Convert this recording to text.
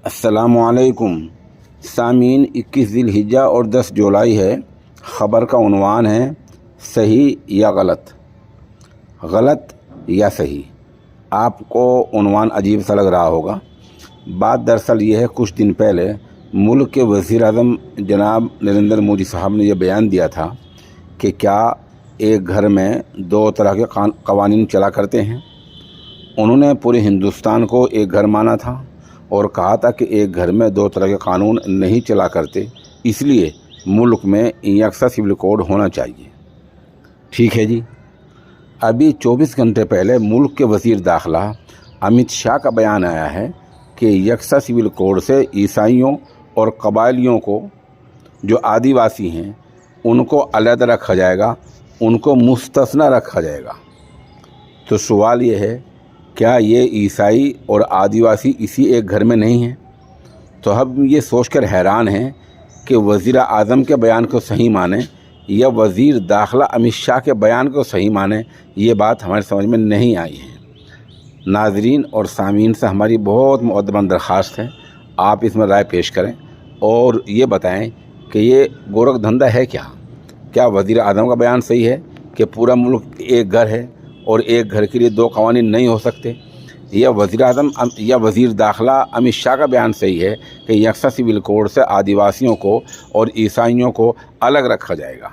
अस्सलामुअलैकुम सामीन। 21 ज़िलहिज्जा और 10 जुलाई है। ख़बर का उन्वान है सही या गलत, गलत या सही। आपको उन्वान अजीब सा लग रहा होगा। बात दरअसल ये है, कुछ दिन पहले मुल्क के वज़ीर-ए-आज़म जनाब नरेंद्र मोदी साहब ने यह बयान दिया था कि क्या एक घर में दो तरह के क़वानीन चला करते हैं। उन्होंने पूरे हिंदुस्तान को एक घर माना था और कहा था कि एक घर में दो तरह के कानून नहीं चला करते, इसलिए मुल्क में यकसा सिविल कोड होना चाहिए। ठीक है जी। अभी 24 घंटे पहले मुल्क के वज़ीर दाखिला अमित शाह का बयान आया है कि यकसा सिविल कोड से ईसाइयों और कबायलियों को, जो आदिवासी हैं, उनको अलग रखा जाएगा, उनको मुस्तस्ना रखा जाएगा। तो सवाल ये है, क्या ये ईसाई और आदिवासी इसी एक घर में नहीं हैं? तो हम ये सोचकर हैरान हैं कि वज़ीर आज़म के बयान को सही माने या वज़ीर दाखिला अमित शाह के बयान को सही माने, ये बात हमारे समझ में नहीं आई है। नाज़रीन और सामीन से हमारी बहुत मुक़द्दरन दरख्वास्त है, आप इसमें राय पेश करें और ये बताएं कि ये गोरख धंधा है क्या वज़ीर आज़म का बयान सही है कि पूरा मुल्क एक घर है और एक घर के लिए दो क़वानीन नहीं हो सकते, या वज़ीर आज़म या वज़ीर दाखिला अमित शाह का बयान सही है कि यकसा सिविल कोड से आदिवासियों को और ईसाइयों को अलग रखा जाएगा।